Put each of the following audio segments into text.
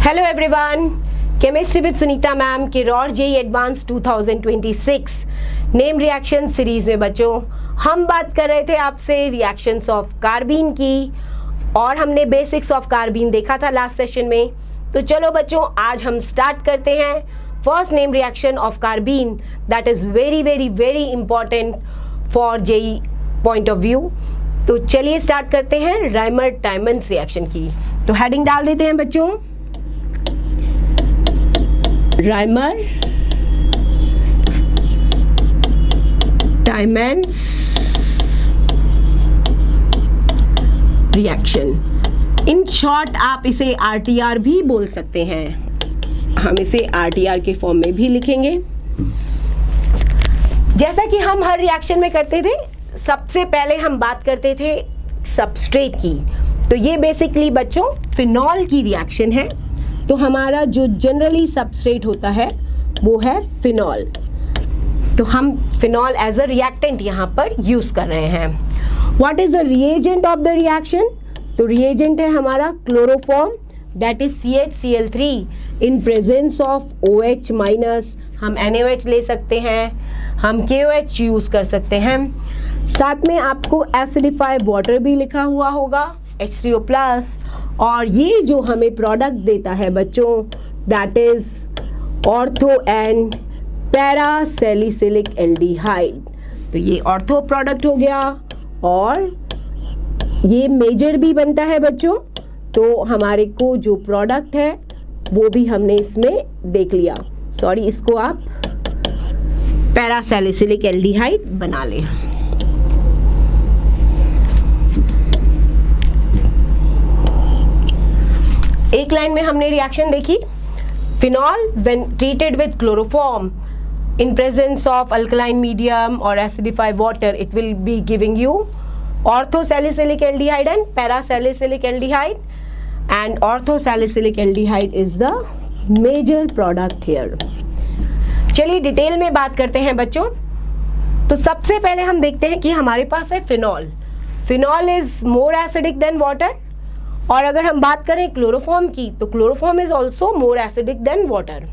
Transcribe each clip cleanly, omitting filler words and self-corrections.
Hello everyone, chemistry with Sunita ma'am के roar JEE advance 2026 name reaction series में बच्चों हम बात कर रहे थे आपसे रिएक्शंस ऑफ कार्बीन की, और हमने बेसिक्स ऑफ कार्बीन देखा था लास्ट सेशन में। तो चलो बच्चों आज हम स्टार्ट करते हैं first name reaction of carbene that is very very very important for JEE point of view. तो चलिए स्टार्ट करते हैं राइमर टाइमन्स रिएक्शन की। तो हेडिंग डाल देते हैं बच्चों, राइमर टाइमन्स रिएक्शन। इन शॉर्ट आप इसे आरटीआर भी बोल सकते हैं, हम इसे आरटीआर के फॉर्म में भी लिखेंगे। जैसा कि हम हर रिएक्शन में करते थे, सबसे पहले हम बात करते थे सबस्ट्रेट की। तो ये बेसिकली बच्चों फिनॉल की रिएक्शन है। तो हमारा जो जनरली सबस्ट्रेट होता है वो है फिनॉल। तो हम फिनॉल एज अ रिएक्टेंट यहाँ पर यूज कर रहे हैं। What is the reagent of the reaction? तो रिएजेंट है हमारा chloroform that is CH-Cl3 in presence of OH minus. हम NaOH ले सकते हैं, हम KOH यूज कर सकते हैं। साथ में आपको एसिडिफाई वाटर भी लिखा हुआ होगा H3O+, और ये जो हमें प्रोडक्ट देता है बच्चों that is ortho and para salicylic aldehyde. तो ये ऑर्थो प्रोडक्ट हो गया और ये मेजर भी बनता है बच्चों। तो हमारे को जो प्रोडक्ट है वो भी हमने इसमें देख लिया। सॉरी, इसको आप पैरा सैलिसिलिक एल्डिहाइड बना लें। एक लाइन में हमने रिएक्शन देखी, phenol when treated with chloroform in presence of alkaline medium or acidified water, it will be giving you orthosalicylic aldehyde and parasalicylic aldehyde, and orthosalicylic aldehyde is the major product here. चलिए detail में बात करते हैं बच्चों। तो सबसे पहले हम देखते हैं कि हमारे पास है phenol. Phenol is more acidic then water, और अगर हम बात करें क्लोरोफॉर्म की तो chloroform is also more acidic then water.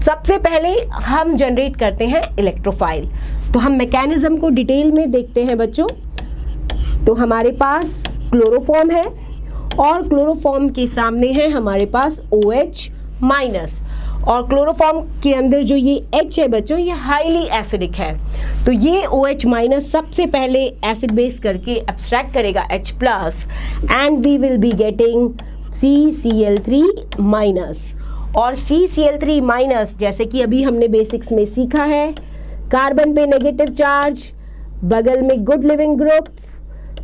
सबसे पहले हम जनरेट करते हैं इलेक्ट्रोफाइल। तो हम मैकेनिज्म को डिटेल में देखते हैं बच्चों। तो हमारे पास क्लोरोफॉर्म है और क्लोरोफॉर्म के सामने है हमारे पास OH माइनस, और क्लोरोफॉर्म के अंदर जो ये H है बच्चों ये हाईली एसिडिक है। तो ये OH माइनस सबसे पहले एसिड बेस करके एब्स्ट्रैक्ट करेगा H plus, and we will be getting CCl3 minus. और CCl3 माइनस जैसे कि अभी हमने बेसिक्स में सीखा है, कार्बन पे नेगेटिव चार्ज, बगल में good leaving group,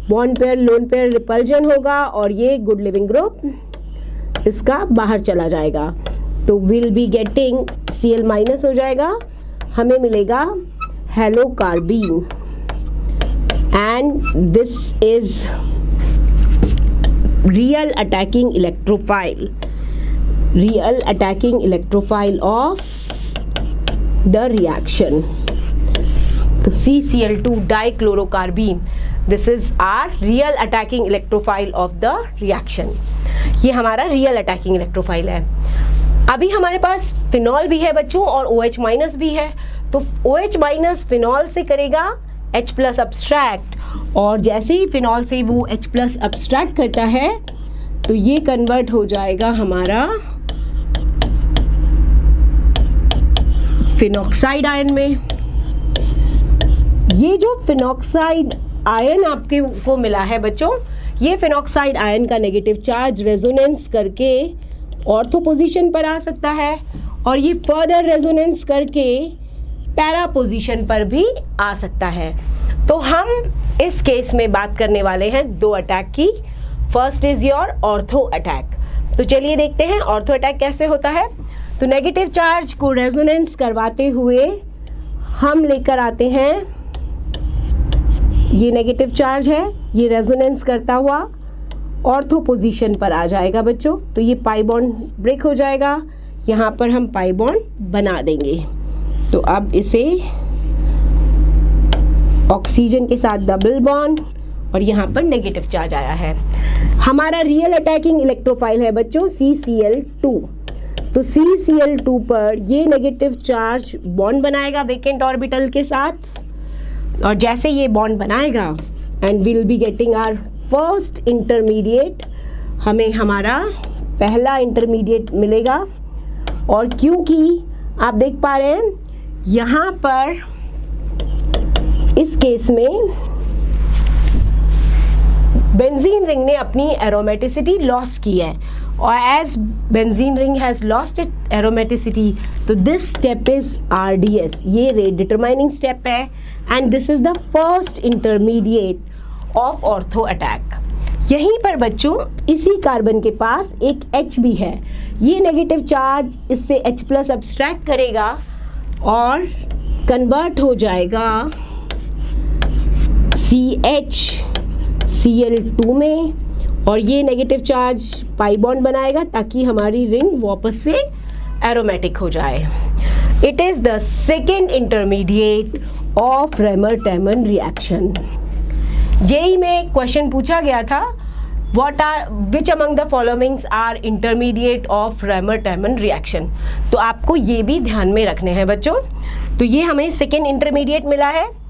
bond pair lone pair repulsion होगा, और ये गुड लिविंग ग्रुप इसका बाहर चला जाएगा। तो will be getting Cl minus हो जाएगा, हमें मिलेगा hello carbene, and this is real attacking electrophile, real attacking electrophile of the reaction. तो CCl2 dichlorocarbene, this is our real attacking electrophile of the reaction. ये हमारा real attacking electrophile है। अभी हमारे पास फिनॉल भी है बच्चों और OH माइनस भी है। तो OH माइनस फिनॉल से करेगा H प्लस अब्स्ट्रैक्ट, और जैसे ही फिनॉल से वो H प्लस अब्स्ट्रैक्ट करता है तो ये कन्वर्ट हो जाएगा हमारा फिनॉक्साइड आयन में। ये जो फिनॉक्साइड आयन आपके को मिला है बच्चों, ये फिनॉक्साइड आयन का नेगेटिव चार्ज रेजोनेंस करके ऑर्थो पोजीशन पर आ सकता है, और ये फर्दर रेजोनेंस करके पैरा पोजीशन पर भी आ सकता है। तो हम इस केस में बात करने वाले हैं दो अटैक की। First is your ortho attack. तो चलिए देखते हैं ऑर्थो अटैक कैसे होता है। तो नेगेटिव चार्ज को रेजोनेंस करवाते हुए हम लेकर आते हैं, ये नेगेटिव चार्ज है, ये रेजोनेंस करता हुआ ऑर्थो पोजीशन पर आ जाएगा बच्चों। तो ये पाई बॉन्ड ब्रेक हो जाएगा, यहाँ पर हम पाई बॉन्ड बना देंगे। तो अब इसे ऑक्सीजन के साथ डबल बॉन्ड और यहाँ पर नेगेटिव चार्ज आया है। हमारा रियल अटैकिंग इलेक्ट्रोफाइल है बच्चों CCl2। तो CCl2 पर ये नेगेटिव चार्ज बॉन्ड बनाएगा वेकेंट ऑर्बिटल के साथ, और जैसे ये बॉन्ड बनाएगा and will be getting our first intermediate, हमें हमारा पहला इंटरमीडिएट मिलेगा। और क्योंकि आप देख पा रहे हैं यहाँ पर इस केस में बेंजीन रिंग ने अपनी एरोमेटिसिटी लॉस की है, और as benzene ring has lost it aromaticity, तो दिस स्टेप इज RDS, ये रेट डिटरमाइनिंग स्टेप है, and this is the first intermediate of ortho attack. यहीं पर बच्चों इसी कार्बन के पास एक H भी है, ये नेगेटिव चार्ज इससे H+ अब्स्ट्रैक्ट करेगा और कन्वर्ट हो जाएगा CHCl2 में, और ये नेगेटिव चार्ज पाई बॉन्ड बनाएगा ताकि हमारी रिंग वापस से एरोमेटिक हो जाए। It is the second intermediate of Reimer Tiemann reaction. JEE में क्वेश्चन पूछा गया था, which among the followings are intermediate of Reimer Tiemann reaction. तो आपको ये भी ध्यान में रखने हैं बच्चों। तो ये हमें सेकेंड इंटरमीडिएट मिला है।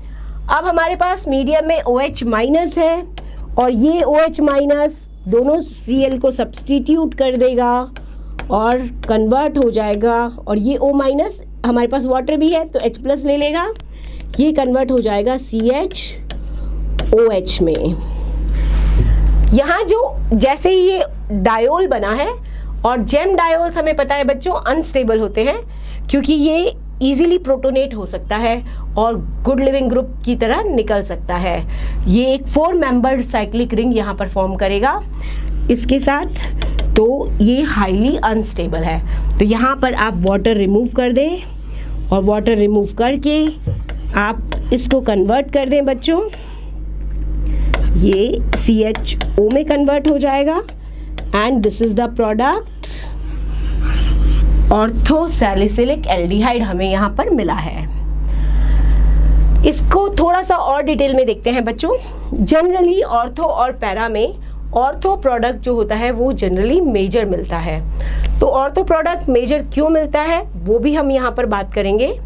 अब हमारे पास मीडियम में OH- है, और ये OH- दोनों Cl को सब्सटीट्यूट कर देगा और कन्वर्ट हो जाएगा, और ये O- हमारे पास वाटर भी है तो H+ ले लेगा, ये कन्वर्ट हो जाएगा CHOH में। यहाँ जो जैसे ही ये डायोल बना है, और जेम डायोल्स हमें पता है बच्चों अनस्टेबल होते हैं क्योंकि ये इजीली प्रोटोनेट हो सकता है और गुड लिविंग ग्रुप की तरह निकल सकता है। ये एक 4 मेंबर्ड साइक्लिक रिंग यहाँ पर फॉर्म करेगा इसके साथ, तो ये हाईली अनस्टेबल है। तो यहाँ पर आप वाटर रिमूव कर दें, और वाटर रिमूव करके आप इसको कन्वर्ट कर दें बच्चों, ये CHO में कन्वर्ट हो जाएगा, and this is the product orthosalicylic aldehyde हमें यहाँ पर मिला है। इसको थोड़ा सा और डिटेल में देखते हैं बच्चों। जनरली ऑर्थो और पैरा में ऑर्थो प्रोडक्ट जो होता है वो जनरली मेजर मिलता है। तो ऑर्थो प्रोडक्ट मेजर क्यों मिलता है वो भी हम यहाँ पर बात करेंगे,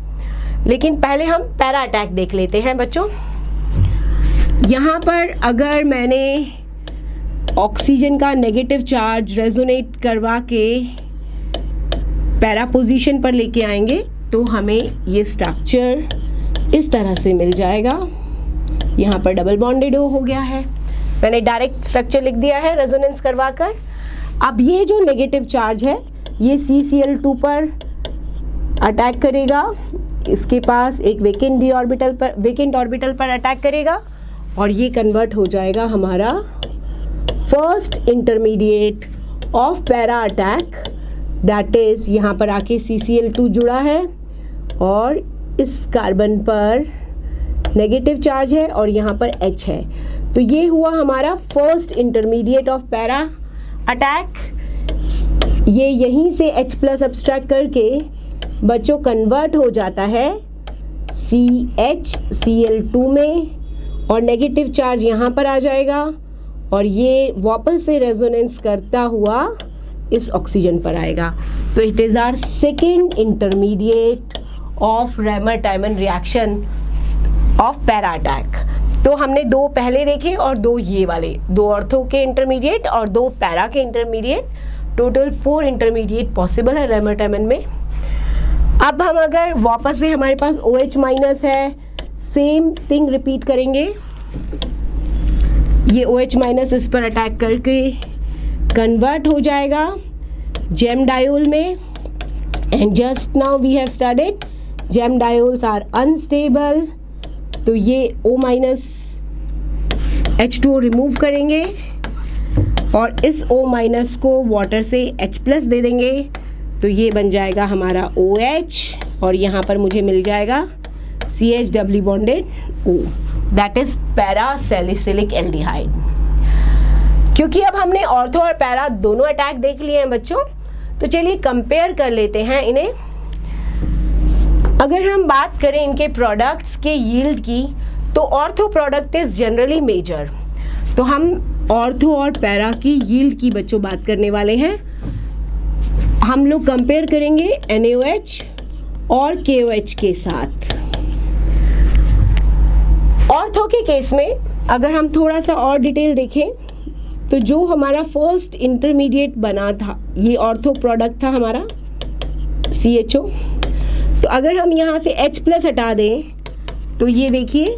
लेकिन पहले हम पैरा अटैक देख लेते हैं बच्चों। यहाँ पर अगर मैंने ऑक्सीजन का नेगेटिव चार्ज रेजोनेट करवा के पैरा पोजीशन पर लेके आएंगे तो हमें ये स्ट्रक्चर इस तरह से मिल जाएगा। यहाँ पर डबल बॉन्डेड हो गया है, मैंने डायरेक्ट स्ट्रक्चर लिख दिया है रेजोनेंस करवा कर। अब ये जो नेगेटिव चार्ज है ये CCl2 पर अटैक करेगा, इसके पास एक वेकेंट ऑर्बिटल पर अटैक करेगा, और ये कन्वर्ट हो जाएगा हमारा first intermediate of para attack, that is यहाँ पर आके CCl2 जुड़ा है और इस कार्बन पर नेगेटिव चार्ज है और यहाँ पर H है। तो ये हुआ हमारा first intermediate of para attack. ये यहीं से H+ अब्स्ट्रैक्ट करके बच्चों कन्वर्ट हो जाता है CHCl2 में, और नेगेटिव चार्ज यहाँ पर आ जाएगा, और ये वापस से रेजोनेंस करता हुआ इस ऑक्सीजन पर आएगा। तो it is our second intermediate of Reimer Tiemann reaction of para attack. तो हमने 2 पहले देखे और 2 ये वाले, 2 ऑर्थो के इंटरमीडिएट और 2 पैरा के इंटरमीडिएट, टोटल 4 इंटरमीडिएट पॉसिबल है रेमर-टैमन में। अब हम अगर वापस से हमारे पास OH- है, सेम थिंग रिपीट करेंगे। ये OH- इस पर अटैक करके कन्वर्ट हो जाएगा जेम डायोल में, and just now we have studied gem diols are unstable. तो ये O- H2O रिमूव करेंगे और इस O- को वाटर से H+ दे देंगे, तो ये बन जाएगा हमारा OH, और यहाँ पर मुझे मिल जाएगा CH doubly bonded O, that is parasalicylic aldehyde. क्योंकि अब हमने ऑर्थो और पैरा दोनों अटैक देख लिए हैं बच्चों, तो चलिए कंपेयर कर लेते हैं इन्हें। अगर हम बात करें इनके प्रोडक्ट्स के यील्ड की, तो ortho product is generally major. तो हम ऑर्थो और पैरा की यील्ड की बच्चों बात करने वाले हैं। हम लोग कंपेयर करेंगे NaOH और KOH के साथ। ऑर्थो के केस में अगर हम थोड़ा सा और डिटेल देखें तो जो हमारा फर्स्ट इंटरमीडिएट बना था, ये ऑर्थो प्रोडक्ट था हमारा CHO। तो अगर हम यहाँ से H+ हटा दें तो ये देखिए,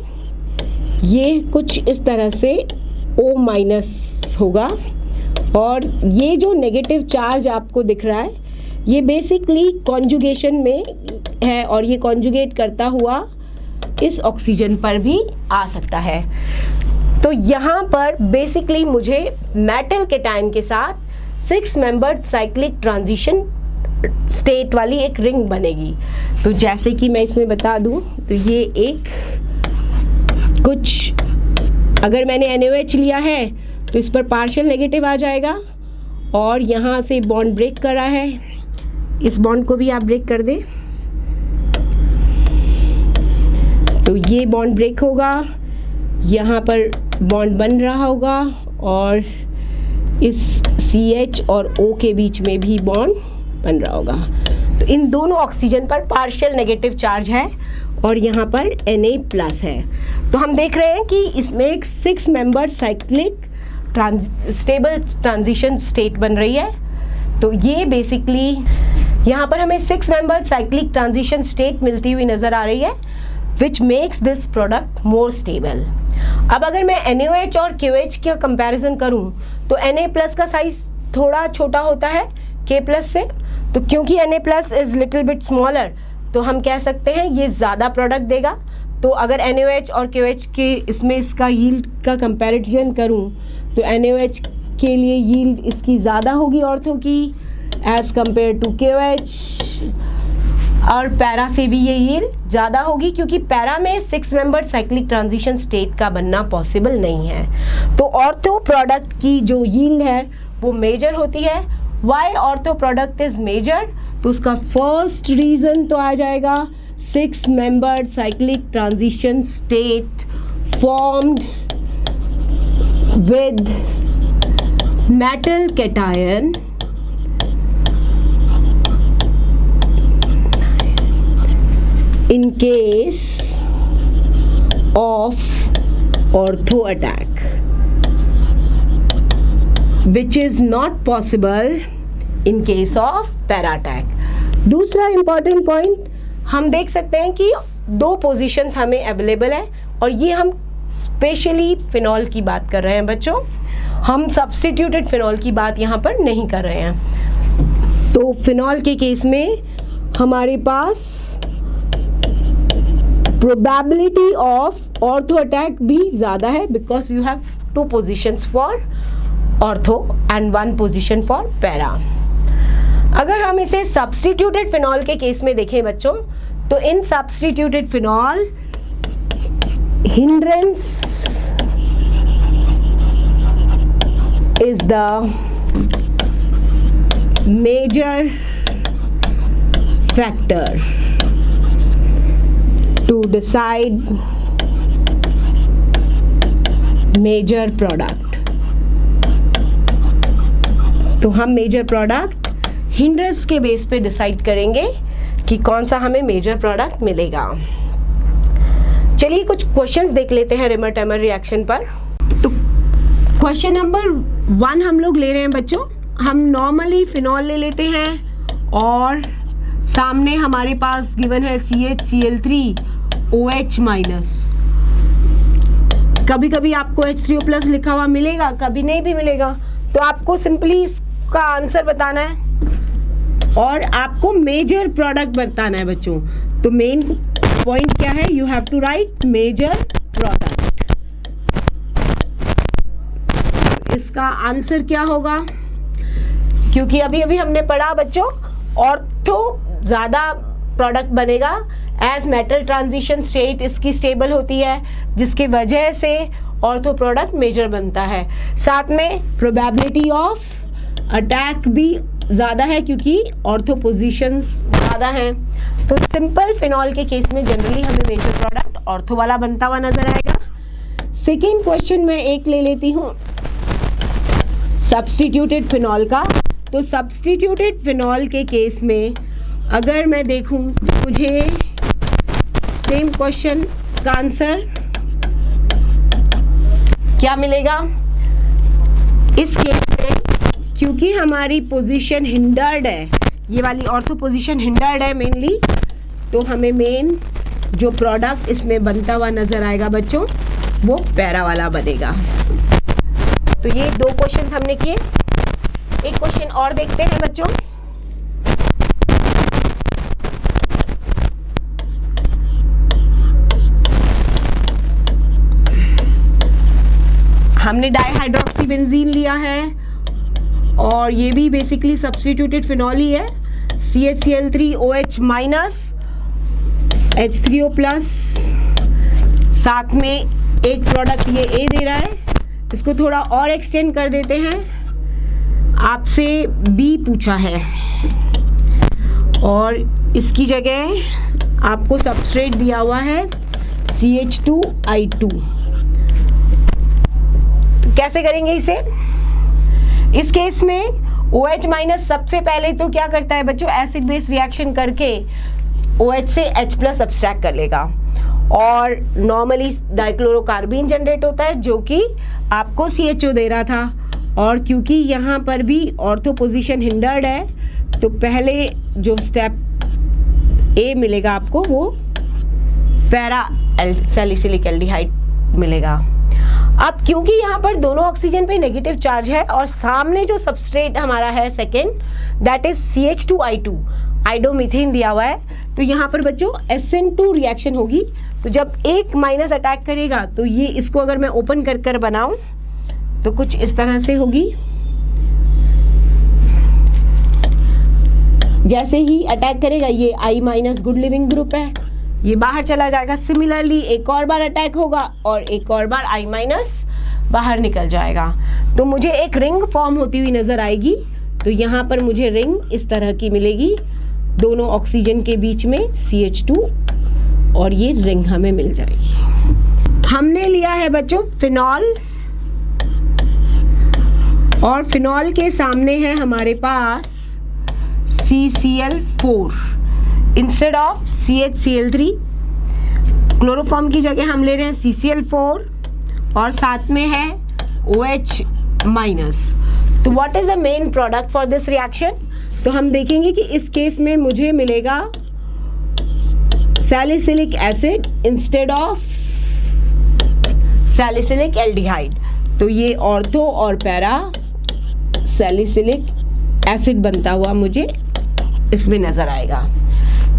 ये कुछ इस तरह से O- होगा, और ये जो नेगेटिव चार्ज आपको दिख रहा है ये बेसिकली कॉन्जुगेशन में है, और ये कॉन्जुगेट करता हुआ इस ऑक्सीजन पर भी आ सकता है। तो यहाँ पर बेसिकली मुझे मेटल केटायन के साथ 6 मेंबर्ड साइक्लिक ट्रांजिशन स्टेट वाली एक रिंग बनेगी। तो जैसे कि मैं इसमें बता दूं तो ये एक कुछ, अगर मैंने NaOH लिया है तो इस पर पार्शियल नेगेटिव आ जाएगा, और यहाँ से बॉन्ड ब्रेक कर रहा है, इस बॉन्ड को भी आप ब्रेक कर दें तो ये बॉन्ड ब्रेक होगा, यहाँ पर बॉन्ड बन रहा होगा, और इस CH और O के बीच में भी बॉन्ड बन रहा होगा। तो इन दोनों ऑक्सीजन पर पार्शियल नेगेटिव चार्ज है और यहाँ पर Na+ है। तो हम देख रहे हैं कि इसमें एक 6 member cyclic stable transition state बन रही है। तो ये बेसिकली यहाँ पर हमें 6 मेंबर साइक्लिक ट्रांजिशन स्टेट मिलती हुई नज़र आ रही है, which makes this product more stable। अब अगर मैं NaOH और KOH का कंपैरिजन करूं तो Na+ का साइज थोड़ा छोटा होता है K+ से, तो क्योंकि Na+ is little bit smaller तो हम कह सकते हैं ये ज़्यादा प्रोडक्ट देगा। तो अगर NaOH और KOH के इसमें इसका यील्ड का कंपैरिजन करूं तो NaOH के लिए यील्ड इसकी ज़्यादा होगी ऑर्थो की एज़ कम्पेयर टू KOH, और पैरा से भी ये यील्ड ज़्यादा होगी क्योंकि पैरा में 6 मेंबर साइक्लिक ट्रांजिशन स्टेट का बनना पॉसिबल नहीं है। तो ऑर्थो प्रोडक्ट की जो यील्ड है वो मेजर होती है। Why ortho product is major? तो उसका फर्स्ट रीज़न तो आ जाएगा 6 member cyclic transition state formed with metal cation in case of ortho attack, which is not possible in case of para attack। दूसरा important point हम देख सकते हैं कि 2 पोजीशंस हमें अवेलेबल है, और ये हम स्पेशली फिनॉल की बात कर रहे हैं बच्चों, हम सब्स्टिट्यूटेड फिनॉल की बात यहाँ पर नहीं कर रहे हैं। तो फिनॉल के केस में हमारे पास probability of ortho attack भी ज़्यादा है because you have 2 positions for ortho and 1 position for para। अगर हम इसे substituted phenol के केस में देखें bच्चों, तो in substituted phenol hindrance is the major factor to decide major product। तो हम मेजर प्रोडक्ट हिंड्रेंस के बेस पे डिसाइड करेंगे कि कौन सा हमें मेजर प्रोडक्ट मिलेगा। चलिए कुछ क्वेश्चंस देख लेते हैं रिमर टेमर रिएक्शन पर। तो क्वेश्चन नंबर 1 हम लोग ले रहे हैं बच्चों। हम नॉर्मली फिनॉल ले लेते हैं और सामने हमारे पास गिवन है CHCl3OH-। कभी कभी आपको H3O+ लिखा हुआ मिलेगा, कभी नहीं भी मिलेगा। तो आपको सिंपली इसका आंसर बताना है और आपको मेजर प्रोडक्ट बताना है बच्चों। तो मेन पॉइंट क्या है? You have to write major product. इसका आंसर क्या होगा? क्योंकि अभी अभी हमने पढ़ा बच्चों, ऑर्थो ज़्यादा प्रोडक्ट बनेगा एज मेटल ट्रांजिशन स्टेट इसकी स्टेबल होती है, जिसकी वजह से ऑर्थो प्रोडक्ट मेजर बनता है। साथ में प्रोबेबिलिटी ऑफ अटैक भी ज़्यादा है क्योंकि ऑर्थो पोजीशंस ज़्यादा हैं। तो सिंपल फिनॉल के केस में जनरली हमें मेजर प्रोडक्ट ऑर्थो वाला बनता हुआ नजर आएगा। सेकेंड क्वेश्चन मैं एक ले लेती हूँ सब्स्टिट्यूटेड फिनॉल का। तो सब्स्टिट्यूटेड फिनॉल के केस में अगर मैं देखूँ तो मुझे सेम क्वेश्चन का आंसर क्या मिलेगा इस केस में, क्योंकि हमारी पोजीशन हिंडर्ड है, ये वाली ऑर्थो पोजीशन हिंडर्ड है मेनली, तो हमें मेन जो प्रोडक्ट इसमें बनता हुआ नजर आएगा बच्चों वो पैरा वाला बनेगा। तो ये दो क्वेश्चंस हमने किए। एक क्वेश्चन और देखते हैं बच्चों। हमने डाइहाइड्रोक्सी बेंजीन लिया है और ये भी बेसिकली सब्स्टिट्यूटेड फिनॉल ही है, CHCl3OH माइनस H3O प्लस, साथ में एक प्रोडक्ट ये A दे रहा है। इसको थोड़ा और एक्सटेंड कर देते हैं, आपसे B पूछा है और इसकी जगह आपको सबस्ट्रेट दिया हुआ है CH2I2। तो कैसे करेंगे इसे? इस केस में OH माइनस सबसे पहले तो क्या करता है बच्चों, एसिड बेस रिएक्शन करके OH से H प्लस सब्सट्रैक्ट कर लेगा और नॉर्मली डाइक्लोरोकार्बीन जनरेट होता है जो कि आपको CHO दे रहा था। और क्योंकि यहाँ पर भी ऑर्थो पोजीशन हिंडर्ड है तो पहले जो स्टेप A मिलेगा आपको वो पैरा सैलिसिलिक एल्डिहाइड मिलेगा। अब क्योंकि यहाँ पर दोनों ऑक्सीजन पे नेगेटिव चार्ज है और सामने जो सबस्ट्रेट हमारा है सेकेंड दैट इज CH2I2 आइडोमीथेन दिया हुआ है, तो यहाँ पर बच्चों SN2 रिएक्शन होगी। तो जब एक माइनस अटैक करेगा तो ये इसको अगर मैं ओपन कर कर बनाऊं तो कुछ इस तरह से होगी। जैसे ही अटैक करेगा ये I minus good leaving group है, ये बाहर चला जाएगा। सिमिलरली एक और बार अटैक होगा और एक और बार I माइनस बाहर निकल जाएगा, तो मुझे एक रिंग फॉर्म होती हुई नजर आएगी। तो यहाँ पर मुझे रिंग इस तरह की मिलेगी, दोनों ऑक्सीजन के बीच में CH2 और ये रिंग हमें मिल जाएगी। हमने लिया है बच्चों फिनॉल और फिनॉल के सामने है हमारे पास CCl4 instead of CHCl3। Chloroform की जगह हम ले रहे हैं CCl4 और साथ में है OH माइनस। तो what is the main product for this reaction? तो हम देखेंगे कि इस केस में मुझे मिलेगा salicylic acid instead of salicylic aldehyde. तो ये ऑर्थो और पैरा सैलिसिलिक एसिड बनता हुआ मुझे इसमें नजर आएगा।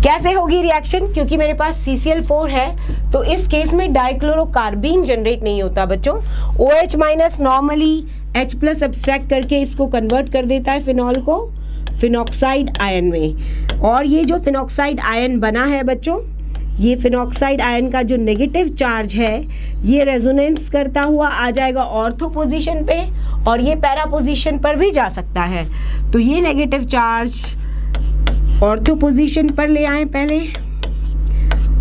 कैसे होगी रिएक्शन? क्योंकि मेरे पास CCl4 है तो इस केस में डाइक्लोरोकार्बीन जनरेट नहीं होता बच्चों। OH minus normally H plus subtract करके इसको कन्वर्ट कर देता है फिनॉल को फिनॉक्साइड आयन में, और ये जो फिनॉक्साइड आयन बना है बच्चों, ये फिनॉक्साइड आयन का जो नेगेटिव चार्ज है ये रेजोनेंस करता हुआ आ जाएगा ऑर्थो पोजीशन पे और ये पैरा पोजीशन पर भी जा सकता है। तो ये नेगेटिव चार्ज ऑर्थो पोजीशन पर ले आए पहले,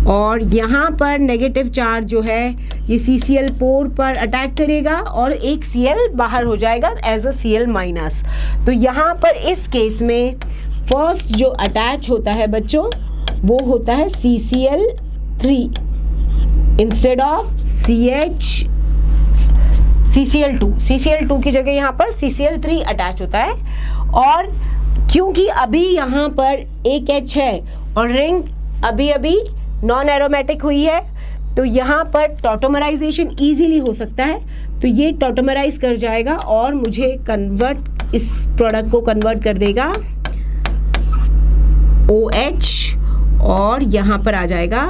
और यहाँ पर नेगेटिव चार्ज जो है ये CCl4 पर अटैक करेगा और एक Cl बाहर हो जाएगा एज अ Cl माइनस। तो यहाँ पर इस केस में फर्स्ट जो अटैच होता है बच्चों वो होता है CCl3 instead of CCl2। CCl2 की जगह यहाँ पर CCl3 अटैच होता है, और क्योंकि अभी यहाँ पर एक H है और रिंग अभी अभी नॉन एरोमेटिक हुई है तो यहाँ पर टॉटोमराइजेशन इजीली हो सकता है। तो ये टॉटोमराइज कर जाएगा और मुझे कन्वर्ट इस प्रोडक्ट को कन्वर्ट कर देगा OH और यहाँ पर आ जाएगा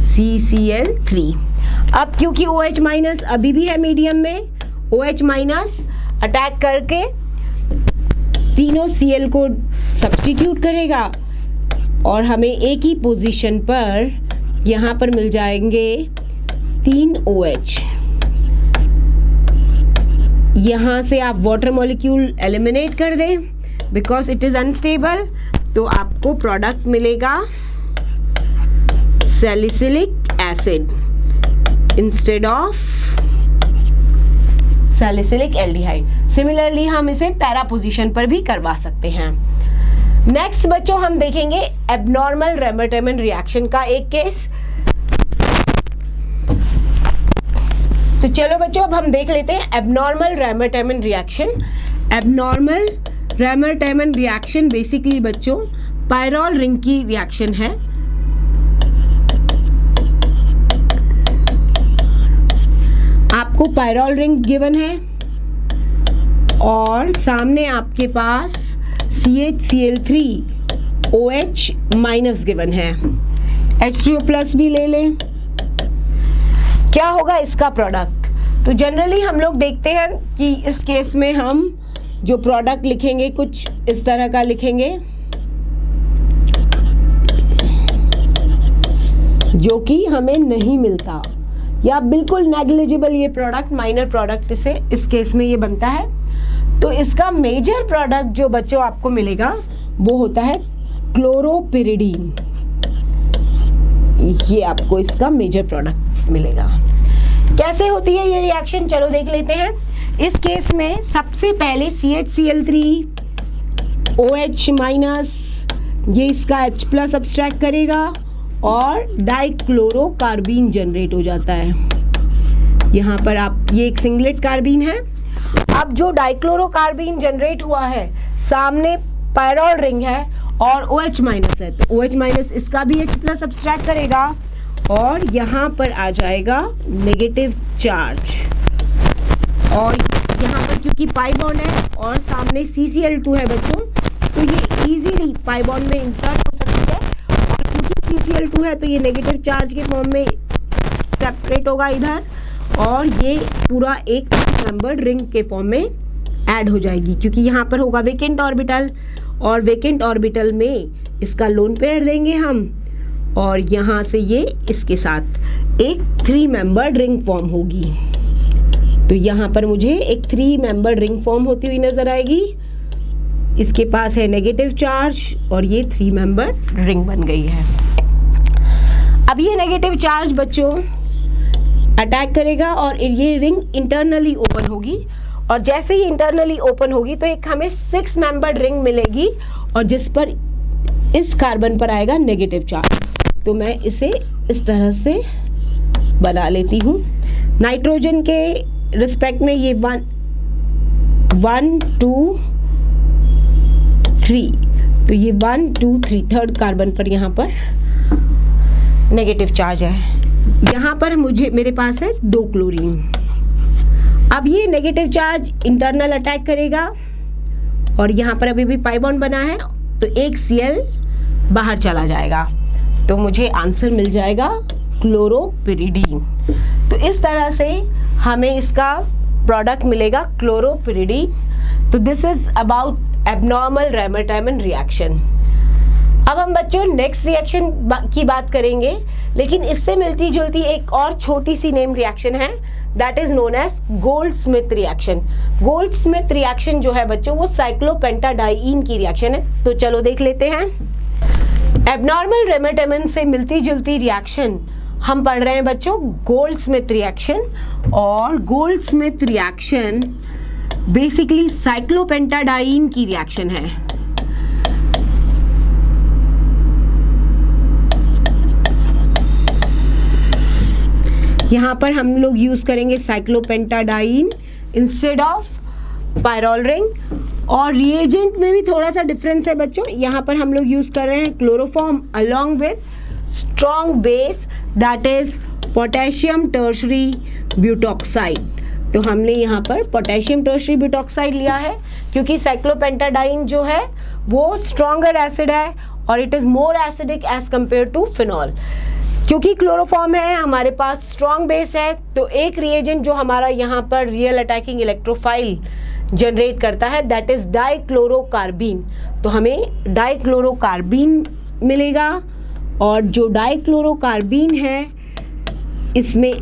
CCl3। अब क्योंकि OH माइनस अभी भी है मीडियम में, OH माइनस अटैक करके तीनों Cl को सब्स्टिट्यूट करेगा और हमें एक ही पोजीशन पर यहाँ पर मिल जाएंगे 3 OH। यहाँ से आप वाटर मॉलिक्यूल एलिमिनेट कर दें बिकॉज इट इज अनस्टेबल, तो आपको प्रोडक्ट मिलेगा salicylic acid instead of salicylic aldehyde. Similarly हम इसे पैरा पोजीशन पर भी करवा सकते हैं। नेक्स्ट बच्चों हम देखेंगे एबनॉर्मल रेमर-टेमन रिएक्शन का एक केस। तो चलो बच्चों अब हम देख लेते हैं abnormal Reimer Tiemann reaction. Abnormal Reimer Tiemann reaction basically बच्चों पायरोल रिंग की रिएक्शन है। आपको पायरोल रिंग गिवन है और सामने आपके पास CHCl3OH माइनस गिवन है। H2O प्लस भी ले लें। क्या होगा इसका प्रोडक्ट? तो जनरली हम लोग देखते हैं कि इस केस में हम जो प्रोडक्ट लिखेंगे कुछ इस तरह का लिखेंगे, जो कि हमें नहीं मिलता या बिल्कुल नेग्लिजिबल ये प्रोडक्ट, माइनर प्रोडक्ट इसे इस केस में ये बनता है। तो इसका मेजर प्रोडक्ट जो बच्चों आपको मिलेगा वो होता है क्लोरोपिरिडीन। ये आपको इसका मेजर प्रोडक्ट मिलेगा। कैसे होती है ये रिएक्शन चलो देख लेते हैं। इस केस में सबसे पहले CHCl3OH माइनस ये इसका H प्लस सब्सट्रैक्ट करेगा और डाइक्लोरोकार्बीन जनरेट हो जाता है। यहाँ पर आप ये एक सिंगलेट कार्बीन है। अब जो डाइक्लोरोकार्बीन जनरेट हुआ है सामने पायरोल रिंग है और OH माइनस है, तो OH माइनस इसका भी H प्लस सब्सट्रैक्ट करेगा और यहाँ पर आ जाएगा नेगेटिव चार्ज। और यहाँ पर क्योंकि पाई बॉन्ड है और सामने CCl2 है बच्चों, तो ये इजीली पाई बॉन्ड में इंसर्ट हो सकती है। और क्योंकि CCl2 है तो ये नेगेटिव चार्ज के फॉर्म में सेपरेट होगा इधर और ये पूरा एक मेंबर्ड रिंग के फॉर्म में ऐड हो जाएगी, क्योंकि यहाँ पर होगा वेकेंट ऑर्बिटल और वेकेंट ऑर्बिटल में इसका लोन पेयर देंगे हम और यहाँ से ये इसके साथ एक 3 मेंबर्ड रिंग फॉर्म होगी। तो यहाँ पर मुझे एक 3 मेंबर्ड रिंग फॉर्म होती हुई नजर आएगी। इसके पास है नेगेटिव चार्ज और ये 3 मेंबर्ड रिंग बन गई है। अब ये नेगेटिव चार्ज बच्चों अटैक करेगा और ये रिंग इंटरनली ओपन होगी और जैसे ही इंटरनली ओपन होगी तो एक हमें 6 मेंबर्ड रिंग मिलेगी और जिस पर इस कार्बन पर आएगा नेगेटिव चार्ज। तो मैं इसे इस तरह से बना लेती हूँ। नाइट्रोजन के रिस्पेक्ट में ये 1 2 3, तो ये 1 2 3 थर्ड कार्बन पर यहाँ पर नेगेटिव चार्ज है। यहाँ पर मेरे पास है 2 क्लोरीन। अब ये नेगेटिव चार्ज इंटरनल अटैक करेगा और यहाँ पर अभी भी पाई बॉन्ड बना है तो एक Cl बाहर चला जाएगा, तो मुझे आंसर मिल जाएगा क्लोरोपिरिडीन। तो इस तरह से हमें इसका प्रोडक्ट मिलेगा क्लोरोपिरिडीन। तो this is about abnormal Reimer Tiemann reaction. अब हम बच्चों नेक्स्ट रिएक्शन की बात करेंगे, लेकिन इससे मिलती जुलती एक और छोटी सी नेम रिएक्शन है, that is known as Goldsmith reaction. Goldsmith reaction जो है बच्चों वो साइक्लोपेंटाडाइईन की रिएक्शन है। तो चलो देख लेते हैं। एबनॉर्मल रेमर-टेमन से मिलती जुलती रिएक्शन हम पढ़ रहे हैं बच्चों गोल्डस्मिथ रिएक्शन, और गोल्डस्मिथ रिएक्शन बेसिकली साइक्लोपेंटाडाइईन की रिएक्शन है। यहाँ पर हम लोग यूज करेंगे साइक्लोपेंटाडाइईन इंस्टेड ऑफ पायरोल रिंग, और रिएजेंट में भी थोड़ा सा डिफरेंस है बच्चों। यहाँ पर हम लोग यूज कर रहे हैं chloroform along with strong base that is potassium tertiary butoxide. तो हमने यहाँ पर पोटेशियम टर्शरी ब्यूटॉक्साइड लिया है क्योंकि साइक्लोपेंटाडाइईन जो है वो स्ट्रॉन्गर एसिड है और it is more acidic as compare to phenol. क्योंकि क्लोरोफॉर्म है हमारे पास स्ट्रॉन्ग बेस है, तो एक रिएजेंट जो हमारा यहाँ पर रियल अटैकिंग इलेक्ट्रोफाइल जनरेट करता है दैट इज डाइक्लोरोकार्बीन। तो हमें डाइक्लोरोकार्बीन मिलेगा, और जो डाइक्लोरोकार्बीन है इसमें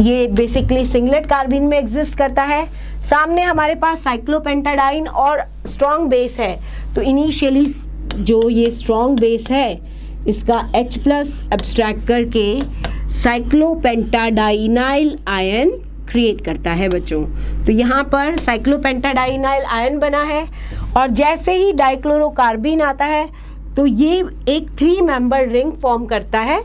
ये बेसिकली सिंगलेट कार्बीन में एग्जिस्ट करता है। सामने हमारे पास साइक्लोपेंटाडाइईन और स्ट्रॉन्ग बेस है, तो इनिशियली जो ये स्ट्रॉन्ग बेस है इसका H प्लस एब्स्ट्रैक्ट करके साइक्लोपेंटाडाइनाइल आयन क्रिएट करता है बच्चों। तो यहाँ पर साइक्लोपेंटाडाइनाइल आयन बना है और जैसे ही डाइक्लोरोकार्बिन आता है तो ये एक 3 मेंबर रिंग फॉर्म करता है,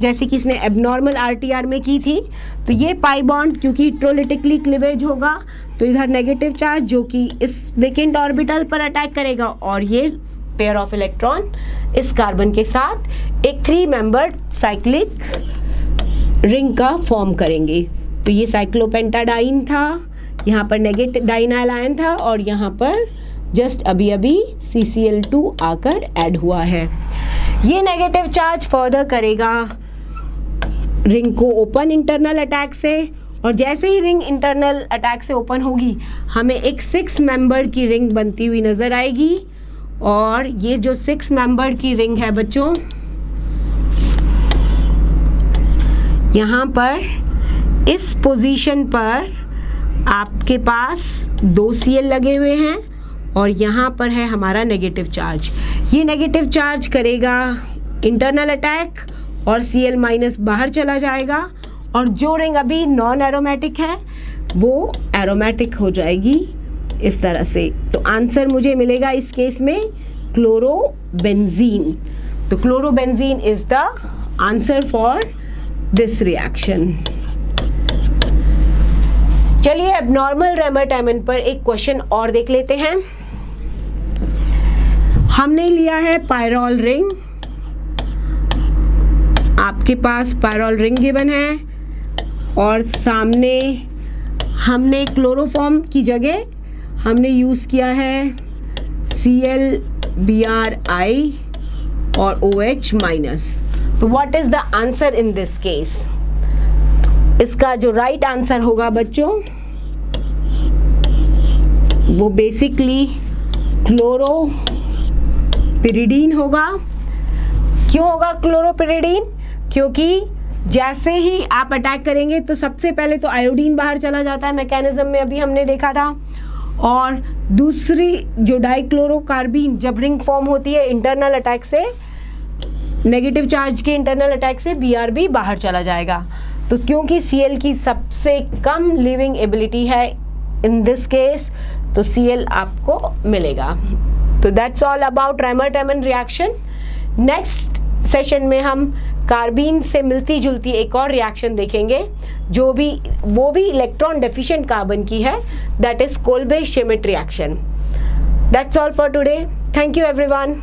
जैसे कि इसने एबनॉर्मल आरटीआर में की थी। तो ये पाई बॉन्ड क्योंकि इलेक्ट्रोलिटिकली क्लीवेज होगा तो इधर नेगेटिव चार्ज जो कि इस वेकेंट ऑर्बिटल पर अटैक करेगा और ये पेयर ऑफ इलेक्ट्रॉन इस कार्बन के साथ एक 3 मेंबर साइक्लिक रिंग का फॉर्म करेंगे। तो ये साइक्लोपेंटाडाइन था, यहाँ पर नेगेटिव डाइनाइल आयन था और यहाँ पर जस्ट अभी अभी CCl2 आकर ऐड हुआ है। ये नेगेटिव चार्ज फर्दर करेगा रिंग को ओपन इंटरनल अटैक से और जैसे ही रिंग इंटरनल अटैक से ओपन होगी हमें एक 6 मेंबर की रिंग बनती हुई नजर आएगी। और ये जो 6 मेंबर की रिंग है बच्चों, यहाँ पर इस पोजीशन पर आपके पास 2 Cl लगे हुए हैं और यहाँ पर है हमारा नेगेटिव चार्ज। ये नेगेटिव चार्ज करेगा इंटरनल अटैक और Cl- बाहर चला जाएगा और जो रिंग अभी नॉन एरोमेटिक है वो एरोमेटिक हो जाएगी इस तरह से। तो आंसर मुझे मिलेगा इस केस में क्लोरोबेंजीन। तो chlorobenzene is the answer for this reaction. चलिए एबनॉर्मल रेमर टाइमन पर एक क्वेश्चन और देख लेते हैं। हमने लिया है पायरोल रिंग, आपके पास पायरोल रिंग गिवन है और सामने हमने क्लोरोफॉर्म की जगह हमने यूज़ किया है Cl Bri और OH माइनस। तो what is the answer in this case? इसका जो राइट आंसर होगा बच्चों वो बेसिकली क्लोरोपिरिडीन होगा। क्यों होगा क्लोरोपिरिडीन? क्योंकि जैसे ही आप अटैक करेंगे तो सबसे पहले तो आयोडीन बाहर चला जाता है, मैकेनिज्म में अभी हमने देखा था। और दूसरी जो डाइक्लोरोकार्बिन जब रिंग फॉर्म होती है इंटरनल अटैक से, नेगेटिव चार्ज के इंटरनल अटैक से BRB बाहर चला जाएगा। तो क्योंकि Cl की सबसे कम लिविंग एबिलिटी है इन दिस केस, तो Cl आपको मिलेगा। तो that's all about रेमर-टाइमन reaction. Next session में हम कार्बीन से मिलती जुलती एक और रिएक्शन देखेंगे वो भी इलेक्ट्रॉन डेफिशिएंट कार्बन की है, that is Kolbe Schmitt reaction. That's all for today. Thank you everyone.